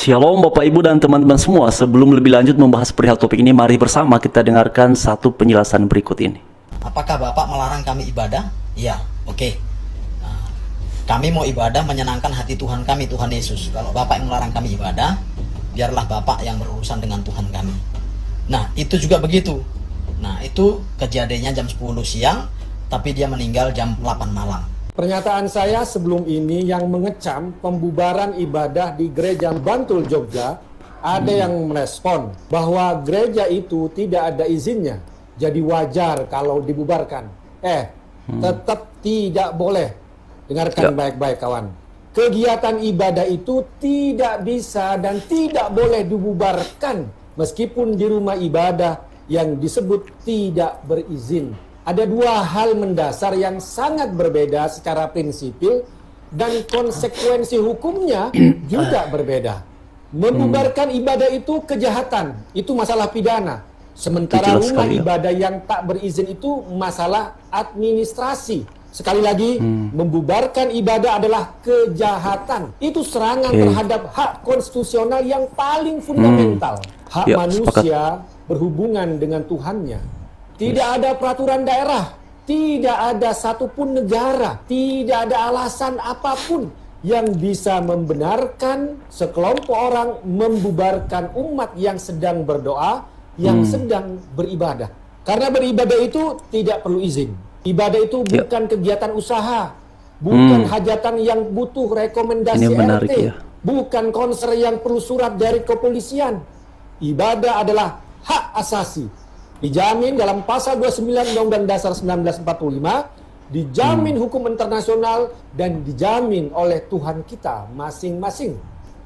Shalom Bapak Ibu dan teman-teman semua. Sebelum lebih lanjut membahas perihal topik ini, mari bersama kita dengarkan satu penjelasan berikut ini. Apakah Bapak melarang kami ibadah? Iya, oke. Nah, kami mau ibadah menyenangkan hati Tuhan kami, Tuhan Yesus. Kalau Bapak yang melarang kami ibadah, biarlah Bapak yang berurusan dengan Tuhan kami. Nah, itu juga begitu. Nah, itu kejadiannya jam 10 siang, tapi dia meninggal jam 8 malam. Pernyataan saya sebelum ini yang mengecam pembubaran ibadah di gereja Bantul Jogja, ada yang merespon bahwa gereja itu tidak ada izinnya, jadi wajar kalau dibubarkan. Tetap tidak boleh. Dengarkan baik-baik kawan. Kegiatan ibadah itu tidak bisa dan tidak boleh dibubarkan meskipun di rumah ibadah yang disebut tidak berizin. Ada dua hal mendasar yang sangat berbeda secara prinsipil dan konsekuensi hukumnya juga berbeda. Membubarkan ibadah itu kejahatan, itu masalah pidana. Sementara rumah ibadah yang tak berizin itu masalah administrasi. Sekali lagi, membubarkan ibadah adalah kejahatan. Itu serangan terhadap hak konstitusional yang paling fundamental. Hak manusia berhubungan dengan Tuhannya. Tidak ada peraturan daerah, tidak ada satupun negara, tidak ada alasan apapun yang bisa membenarkan sekelompok orang membubarkan umat yang sedang berdoa, yang sedang beribadah. Karena beribadah itu tidak perlu izin. Ibadah itu bukan kegiatan usaha, bukan hajatan yang butuh rekomendasi RT, bukan konser yang perlu surat dari kepolisian. Ibadah adalah hak asasi. Dijamin dalam pasal 29 Undang-Undang Dasar 1945, dijamin hukum internasional, dan dijamin oleh Tuhan kita masing-masing.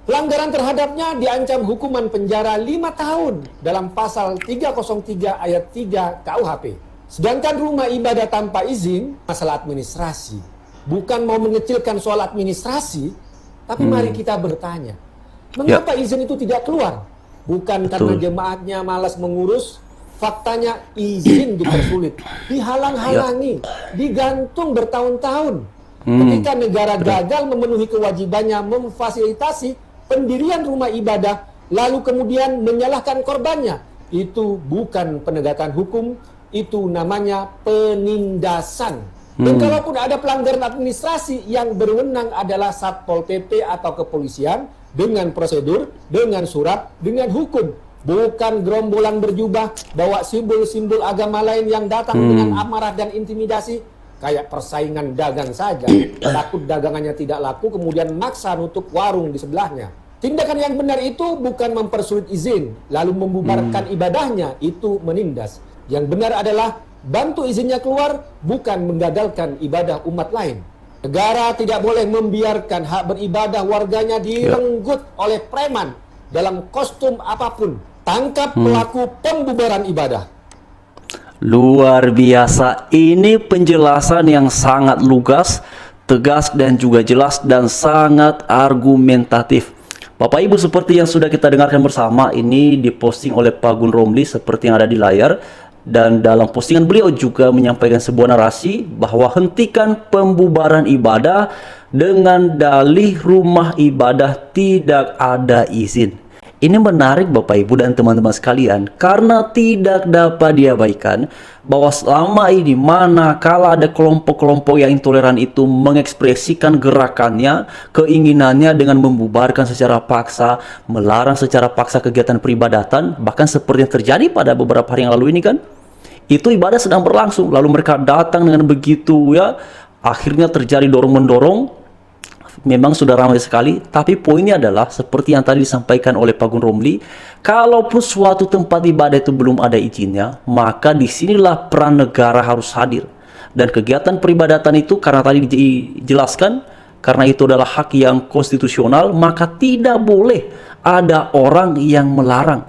Pelanggaran terhadapnya diancam hukuman penjara 5 tahun dalam pasal 303 ayat 3 KUHP. Sedangkan rumah ibadah tanpa izin, masalah administrasi. Bukan mau mengecilkan soal administrasi, tapi mari kita bertanya, mengapa izin itu tidak keluar? Bukan karena jemaatnya malas mengurus. Faktanya izin dipersulit, dihalang-halangi, digantung bertahun-tahun. Ketika negara gagal memenuhi kewajibannya memfasilitasi pendirian rumah ibadah, lalu kemudian menyalahkan korbannya, itu bukan penegakan hukum, itu namanya penindasan. Dan kalaupun ada pelanggaran administrasi, yang berwenang adalah Satpol PP atau kepolisian dengan prosedur, dengan surat, dengan hukum. Bukan gerombolan berjubah, bawa simbol-simbol agama lain yang datang dengan amarah dan intimidasi. Kayak persaingan dagang saja. Takut dagangannya tidak laku, kemudian maksa nutup warung di sebelahnya. Tindakan yang benar itu bukan mempersulit izin, lalu membubarkan ibadahnya, itu menindas. Yang benar adalah bantu izinnya keluar, bukan menggagalkan ibadah umat lain. Negara tidak boleh membiarkan hak beribadah warganya direnggut oleh preman dalam kostum apapun. Tangkap pelaku pembubaran ibadah. Luar biasa. Ini penjelasan yang sangat lugas, tegas dan juga jelas dan sangat argumentatif. Bapak Ibu, seperti yang sudah kita dengarkan bersama, ini diposting oleh Pak Gun Romli seperti yang ada di layar. Dan dalam postingan beliau juga menyampaikan sebuah narasi bahwa hentikan pembubaran ibadah dengan dalih rumah ibadah tidak ada izin. Ini menarik Bapak Ibu dan teman-teman sekalian, karena tidak dapat diabaikan bahwa selama ini manakala ada kelompok-kelompok yang intoleran itu mengekspresikan gerakannya, keinginannya dengan membubarkan secara paksa, melarang secara paksa kegiatan peribadatan, bahkan seperti yang terjadi pada beberapa hari yang lalu ini kan, itu ibadah sedang berlangsung, lalu mereka datang dengan begitu akhirnya terjadi dorong-mendorong. Memang sudah ramai sekali, tapi poinnya adalah seperti yang tadi disampaikan oleh Pak Gun Romli, kalaupun suatu tempat ibadah itu belum ada izinnya, maka disinilah peran negara harus hadir. Dan kegiatan peribadatan itu, karena tadi dijelaskan, karena itu adalah hak yang konstitusional, maka tidak boleh ada orang yang melarang.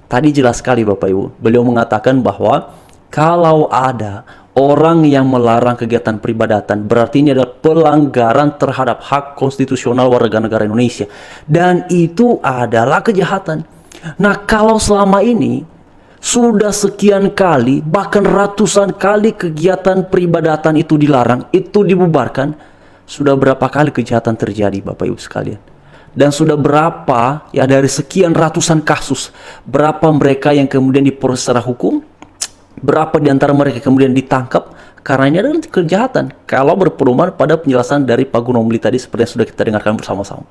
Tadi jelas sekali Bapak Ibu, beliau mengatakan bahwa kalau ada orang yang melarang kegiatan peribadatan, berarti ini adalah pelanggaran terhadap hak konstitusional warga negara Indonesia. Dan itu adalah kejahatan. Nah, kalau selama ini sudah sekian kali, bahkan ratusan kali kegiatan peribadatan itu dilarang, itu dibubarkan, sudah berapa kali kejahatan terjadi Bapak Ibu sekalian. Dan sudah berapa ya dari sekian ratusan kasus, berapa mereka yang kemudian diproses secara hukum, berapa di antara mereka kemudian ditangkap karena ini adalah kejahatan. Kalau berpedoman pada penjelasan dari Pak Gun Romli tadi seperti yang sudah kita dengarkan bersama-sama.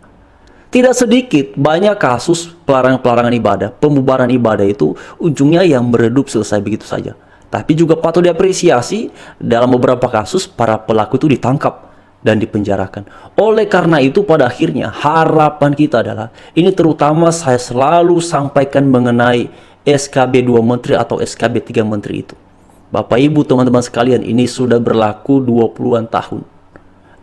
Tidak sedikit banyak kasus pelarangan ibadah, pembubaran ibadah itu ujungnya yang meredup selesai begitu saja. Tapi juga patut diapresiasi dalam beberapa kasus para pelaku itu ditangkap dan dipenjarakan. Oleh karena itu pada akhirnya harapan kita adalah, ini terutama saya selalu sampaikan mengenai SKB 2 Menteri atau SKB 3 Menteri itu. Bapak Ibu teman-teman sekalian, ini sudah berlaku 20-an tahun.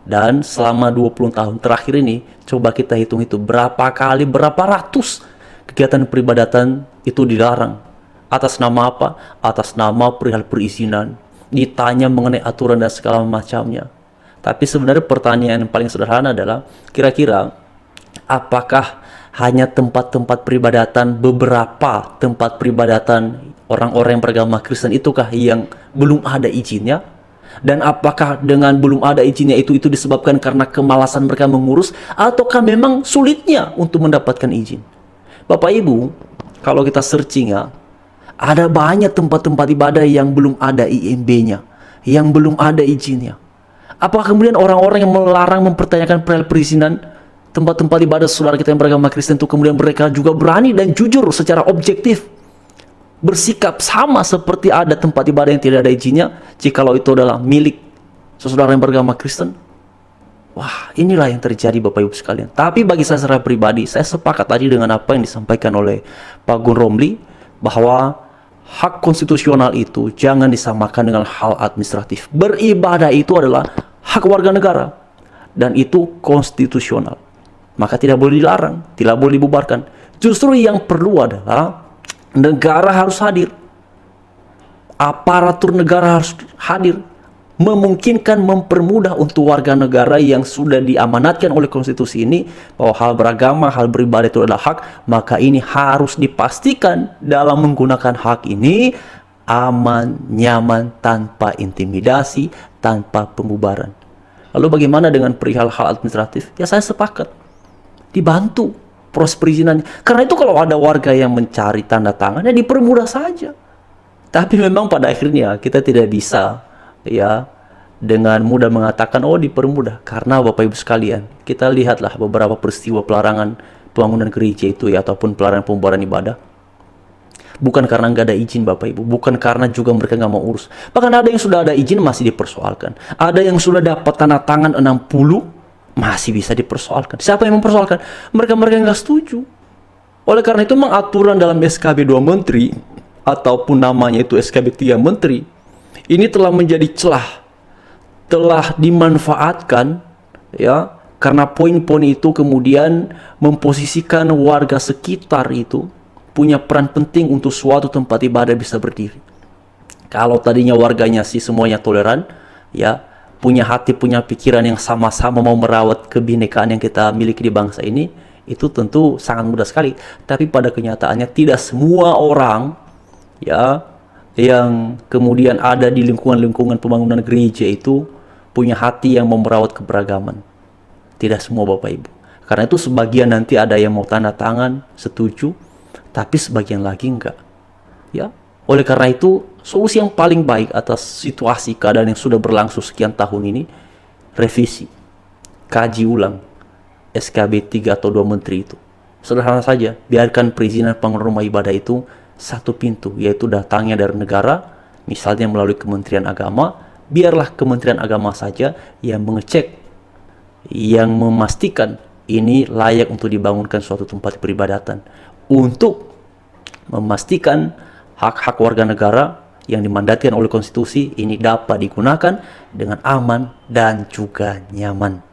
Dan selama 20 tahun terakhir ini, coba kita hitung itu berapa kali, berapa ratus kegiatan peribadatan itu dilarang. Atas nama apa? Atas nama perihal perizinan. Ditanya mengenai aturan dan segala macamnya. Tapi sebenarnya pertanyaan yang paling sederhana adalah, kira-kira apakah hanya tempat-tempat peribadatan, beberapa tempat peribadatan orang-orang yang beragama Kristen itukah yang belum ada izinnya? Dan apakah dengan belum ada izinnya itu disebabkan karena kemalasan mereka mengurus, ataukah memang sulitnya untuk mendapatkan izin? Bapak Ibu, kalau kita searching ya, ada banyak tempat-tempat ibadah yang belum ada IMB-nya, yang belum ada izinnya. Apakah kemudian orang-orang yang melarang mempertanyakan perihal perizinan tempat-tempat ibadah saudara kita yang beragama Kristen itu kemudian mereka juga berani dan jujur secara objektif bersikap sama seperti ada tempat ibadah yang tidak ada izinnya jikalau itu adalah milik saudara yang beragama Kristen? Wah, inilah yang terjadi Bapak Ibu sekalian. Tapi bagi saya secara pribadi, saya sepakat tadi dengan apa yang disampaikan oleh Pak Gun Romli, bahwa hak konstitusional itu jangan disamakan dengan hal administratif. Beribadah itu adalah hak warga negara dan itu konstitusional, maka tidak boleh dilarang, tidak boleh dibubarkan. Justru yang perlu adalah negara harus hadir, aparatur negara harus hadir, memungkinkan, mempermudah untuk warga negara yang sudah diamanatkan oleh konstitusi ini bahwa hal beragama, hal beribadah itu adalah hak. Maka ini harus dipastikan dalam menggunakan hak ini aman, nyaman, tanpa intimidasi, tanpa pembubaran. Lalu bagaimana dengan perihal hal administratif? Ya saya sepakat, dibantu proses perizinannya. Karena itu kalau ada warga yang mencari tanda tangan, ya dipermudah saja. Tapi memang pada akhirnya kita tidak bisa ya dengan mudah mengatakan oh dipermudah, karena Bapak Ibu sekalian, kita lihatlah beberapa peristiwa pelarangan pembangunan gereja itu ya, ataupun pelarangan pembubaran ibadah. Bukan karena nggak ada izin Bapak Ibu, bukan karena juga mereka nggak mau urus. Bahkan ada yang sudah ada izin masih dipersoalkan. Ada yang sudah dapat tanda tangan 60 masih bisa dipersoalkan. Siapa yang mempersoalkan? Mereka-mereka yang nggak setuju. Oleh karena itu memang aturan dalam SKB 2 Menteri ataupun namanya itu SKB 3 Menteri ini telah menjadi celah, telah dimanfaatkan ya, karena poin-poin itu kemudian memposisikan warga sekitar itu punya peran penting untuk suatu tempat ibadah bisa berdiri. Kalau tadinya warganya sih semuanya toleran ya, punya hati, punya pikiran yang sama-sama mau merawat kebinekaan yang kita miliki di bangsa ini, itu tentu sangat mudah sekali. Tapi pada kenyataannya tidak semua orang ya yang kemudian ada di lingkungan-lingkungan pembangunan gereja itu punya hati yang mau merawat keberagaman. Tidak semua Bapak Ibu. Karena itu sebagian nanti ada yang mau tanda tangan, setuju, tapi sebagian lagi enggak. Ya, oleh karena itu solusi yang paling baik atas situasi keadaan yang sudah berlangsung sekian tahun ini, revisi, kaji ulang SKB 3 atau 2 Menteri itu. Sederhana saja, biarkan perizinan bangunan rumah ibadah itu satu pintu, yaitu datangnya dari negara, misalnya melalui Kementerian Agama. Biarlah Kementerian Agama saja yang mengecek, yang memastikan ini layak untuk dibangunkan suatu tempat peribadatan, untuk memastikan hak-hak warga negara yang dimandatkan oleh konstitusi ini dapat digunakan dengan aman dan juga nyaman.